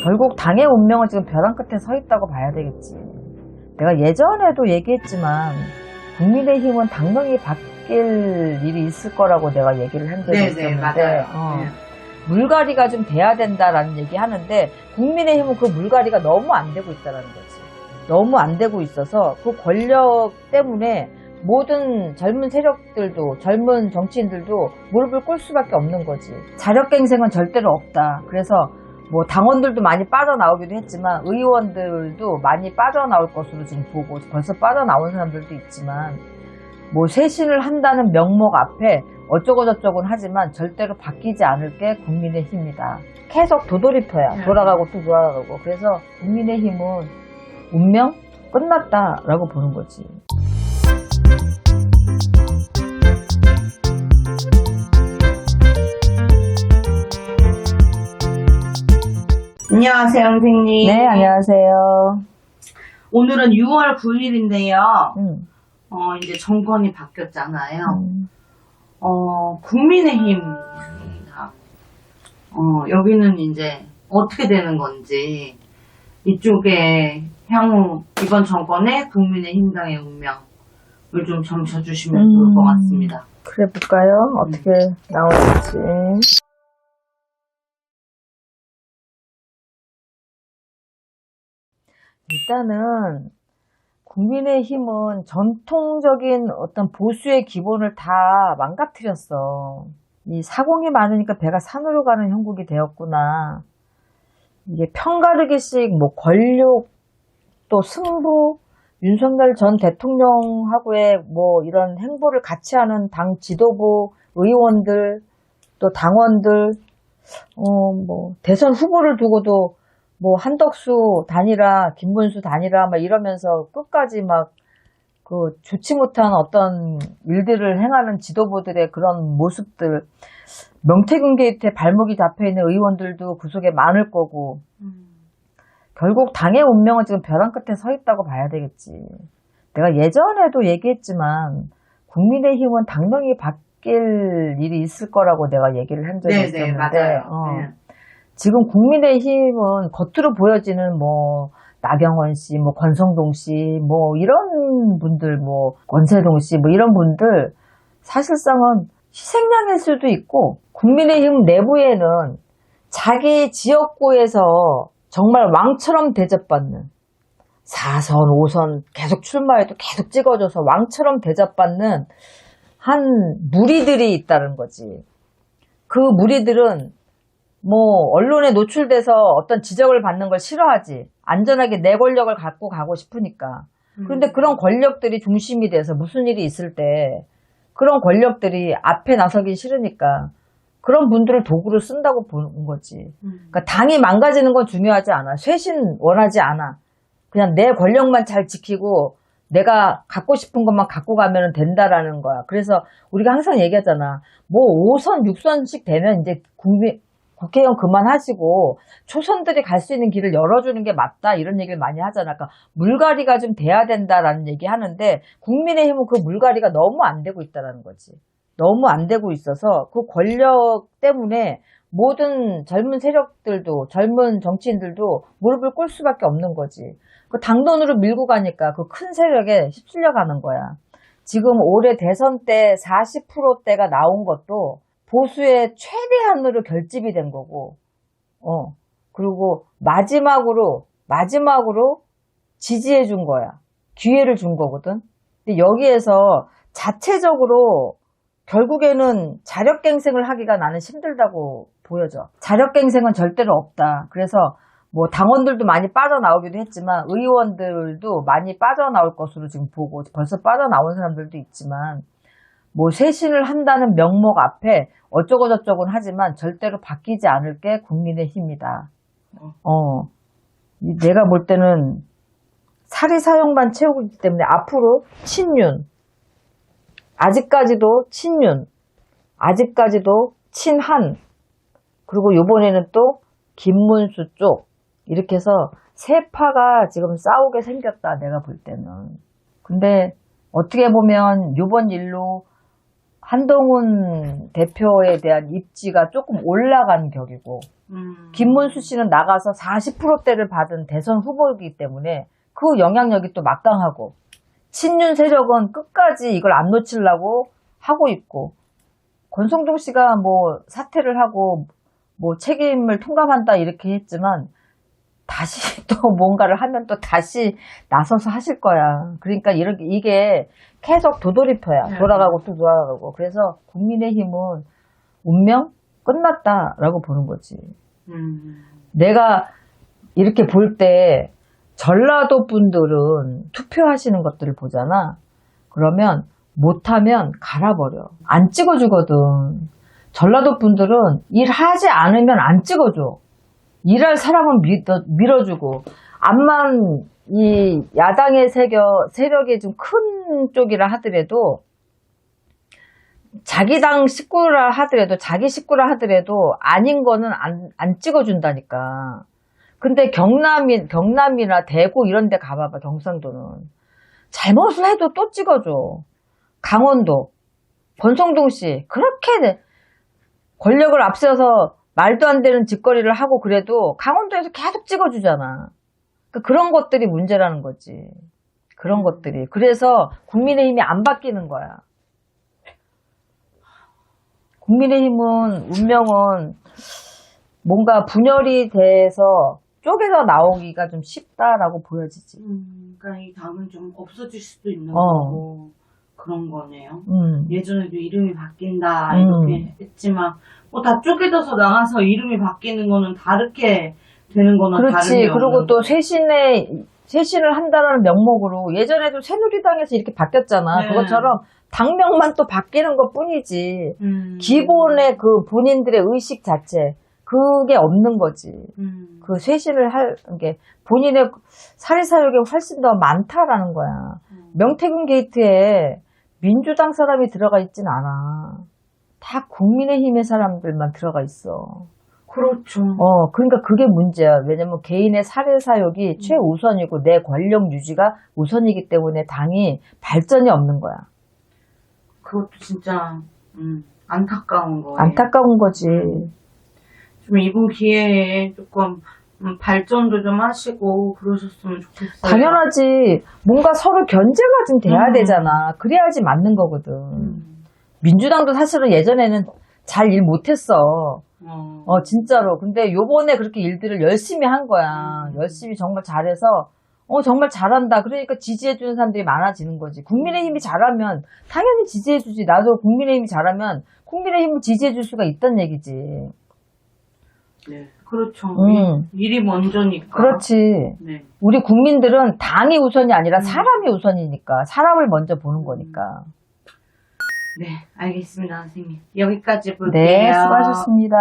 결국 당의 운명은 지금 벼랑 끝에 서 있다고 봐야 되겠지. 내가 예전에도 얘기했지만 국민의힘은 당명이 바뀔 일이 있을 거라고 내가 얘기를 한 적이 있었는데 맞아요. 물갈이가 좀 돼야 된다라는 얘기 하는데 국민의힘은 그 물갈이가 너무 안 되고 있다는 거지. 너무 안 되고 있어서 그 권력 때문에 모든 젊은 세력들도 젊은 정치인들도 무릎을 꿇을 수밖에 없는 거지. 자력갱생은 절대로 없다. 그래서 뭐 당원들도 많이 빠져나오기도 했지만 의원들도 많이 빠져나올 것으로 지금 보고 벌써 빠져나온 사람들도 있지만 뭐 쇄신을 한다는 명목 앞에 어쩌고저쩌고는 하지만 절대로 바뀌지 않을 게 국민의힘이다. 계속 도돌이표야. 돌아가고 또 돌아가고. 그래서 국민의힘은 운명 끝났다라고 보는 거지. 안녕하세요, 선생님. 네, 안녕하세요. 오늘은 6월 9일인데요. 이제 정권이 바뀌었잖아요. 국민의힘입니다. 여기는 이제 어떻게 되는 건지, 이쪽에 향후 이번 정권의 국민의힘당의 운명을 좀 점쳐주시면 좋을 것 같습니다. 그래 볼까요? 어떻게 나올지. 일단은 국민의힘은 전통적인 어떤 보수의 기본을 다 망가뜨렸어. 이 사공이 많으니까 배가 산으로 가는 형국이 되었구나. 이게 편가르기식 뭐 권력 또 승부, 윤석열 전 대통령하고의 뭐 이런 행보를 같이 하는 당 지도부, 의원들, 또 당원들, 뭐 대선 후보를 두고도 뭐 한덕수 단일화, 김문수 단일화 막 이러면서 끝까지 막 그 좋지 못한 어떤 일들을 행하는 지도부들의 그런 모습들, 명태균 게이트에 발목이 잡혀있는 의원들도 그 속에 많을 거고 결국 당의 운명은 지금 벼랑 끝에 서 있다고 봐야 되겠지. 내가 예전에도 얘기했지만 국민의힘은 당명이 바뀔 일이 있을 거라고 내가 얘기를 한 적이 있었는데 맞아요. 지금 국민의힘은 겉으로 보여지는 뭐 나경원 씨, 뭐 권성동 씨, 뭐 이런 분들, 뭐 권세동 씨, 뭐 이런 분들 사실상은 희생양일 수도 있고 국민의힘 내부에는 자기 지역구에서 정말 왕처럼 대접받는 4선, 5선 계속 출마해도 계속 찍어줘서 왕처럼 대접받는 한 무리들이 있다는 거지. 그 무리들은 뭐 언론에 노출돼서 어떤 지적을 받는 걸 싫어하지. 안전하게 내 권력을 갖고 가고 싶으니까. 그런데 그런 권력들이 중심이 돼서 무슨 일이 있을 때 그런 권력들이 앞에 나서기 싫으니까 그런 분들을 도구로 쓴다고 보는 거지. 그러니까 당이 망가지는 건 중요하지 않아. 쇄신 원하지 않아. 그냥 내 권력만 잘 지키고 내가 갖고 싶은 것만 갖고 가면 된다라는 거야. 그래서 우리가 항상 얘기하잖아. 뭐 5선, 6선씩 되면 이제 국회의원 그만하시고 초선들이 갈 수 있는 길을 열어주는 게 맞다 이런 얘기를 많이 하잖아. 그러니까 물갈이가 좀 돼야 된다라는 얘기 하는데 국민의힘은 그 물갈이가 너무 안 되고 있다는 거지. 너무 안 되고 있어서 그 권력 때문에 모든 젊은 세력들도 젊은 정치인들도 무릎을 꿇을 수밖에 없는 거지. 그 당론으로 밀고 가니까 그 큰 세력에 휩쓸려 가는 거야. 지금 올해 대선 때 40%대가 나온 것도 보수의 최대한으로 결집이 된 거고, 그리고 마지막으로 지지해 준 거야. 기회를 준 거거든. 근데 여기에서 자체적으로 결국에는 자력갱생을 하기가 나는 힘들다고 보여져. 자력갱생은 절대로 없다. 그래서 뭐 당원들도 많이 빠져나오기도 했지만 의원들도 많이 빠져나올 것으로 지금 보고 벌써 빠져나온 사람들도 있지만 뭐 쇄신을 한다는 명목 앞에 어쩌고저쩌고는 하지만 절대로 바뀌지 않을 게 국민의힘이다. 내가 볼 때는 사리사욕만 채우고 있기 때문에 앞으로 친윤, 아직까지도 친윤, 아직까지도 친한, 그리고 요번에는 또 김문수 쪽 이렇게 해서 세 파가 지금 싸우게 생겼다 내가 볼 때는. 근데 어떻게 보면 요번 일로 한동훈 대표에 대한 입지가 조금 올라간 격이고, 김문수 씨는 나가서 40%대를 받은 대선 후보이기 때문에 그 영향력이 또 막강하고, 친윤 세력은 끝까지 이걸 안 놓치려고 하고 있고, 권성동 씨가 뭐 사퇴를 하고 뭐 책임을 통감한다 이렇게 했지만 다시 또 뭔가를 하면 또 다시 나서서 하실 거야. 그러니까 이게 계속 도돌이표야. 돌아가고 또 돌아가고. 그래서 국민의힘은 운명 끝났다라고 보는 거지. 내가 이렇게 볼 때 전라도 분들은 투표하시는 것들을 보잖아. 그러면 못하면 갈아버려. 안 찍어주거든. 전라도 분들은 일하지 않으면 안 찍어줘. 일할 사람은 밀어주고. 암만 이 야당의 세력이 좀 큰 쪽이라 하더라도 자기 당 식구라 하더라도 자기 식구라 하더라도 아닌 거는 안 찍어준다니까. 근데 경남이나 대구 이런 데 가봐봐. 경상도는 잘못을 해도 또 찍어줘. 강원도 권성동 씨 그렇게 권력을 앞세워서 말도 안 되는 짓거리를 하고 그래도 강원도에서 계속 찍어주잖아. 그런 것들이 문제라는 거지. 그런 것들이. 그래서 국민의힘이 안 바뀌는 거야. 국민의힘은 운명은 뭔가 분열이 돼서 쪼개서 나오기가 좀 쉽다라고 보여지지. 그러니까 이 당은 좀 없어질 수도 있는 거고 그런 거네요. 예전에도 이름이 바뀐다 이렇게 했지만 뭐 다 쪼개져서 나가서 이름이 바뀌는 거는 다르게 되는 거는 그렇지. 다른 게 그리고 또 없는 쇄신을 한다는 명목으로 예전에도 새누리당에서 이렇게 바뀌었잖아. 네. 그것처럼 당명만 또 바뀌는 것 뿐이지. 기본의 그 본인들의 의식 자체 그게 없는 거지. 그 쇄신을 할 게 본인의 사리사욕이 훨씬 더 많다라는 거야. 명태균 게이트에 민주당 사람이 들어가 있진 않아. 다 국민의힘의 사람들만 들어가 있어. 그렇죠. 그러니까 그게 문제야. 왜냐면 개인의 사리사욕이 최우선이고 내 권력 유지가 우선이기 때문에 당이 발전이 없는 거야. 그것도 진짜 안타까운 거예요. 안타까운 거지. 좀 이번 기회에 조금 발전도 좀 하시고 그러셨으면 좋겠어요. 당연하지. 뭔가 서로 견제가 좀 돼야 되잖아. 그래야지 맞는 거거든. 민주당도 사실은 예전에는 잘 일 못했어. 진짜로. 근데 요번에 그렇게 일들을 열심히 한 거야. 열심히 정말 잘해서 정말 잘한다. 그러니까 지지해주는 사람들이 많아지는 거지. 국민의힘이 잘하면 당연히 지지해주지. 나도 국민의힘이 잘하면 국민의힘을 지지해줄 수가 있다는 얘기지. 네, 그렇죠. 일이 먼저니까. 그렇지. 네. 우리 국민들은 당이 우선이 아니라 사람이 우선이니까. 사람을 먼저 보는 거니까. 네, 알겠습니다, 선생님. 여기까지 볼게요. 네, 수고하셨습니다.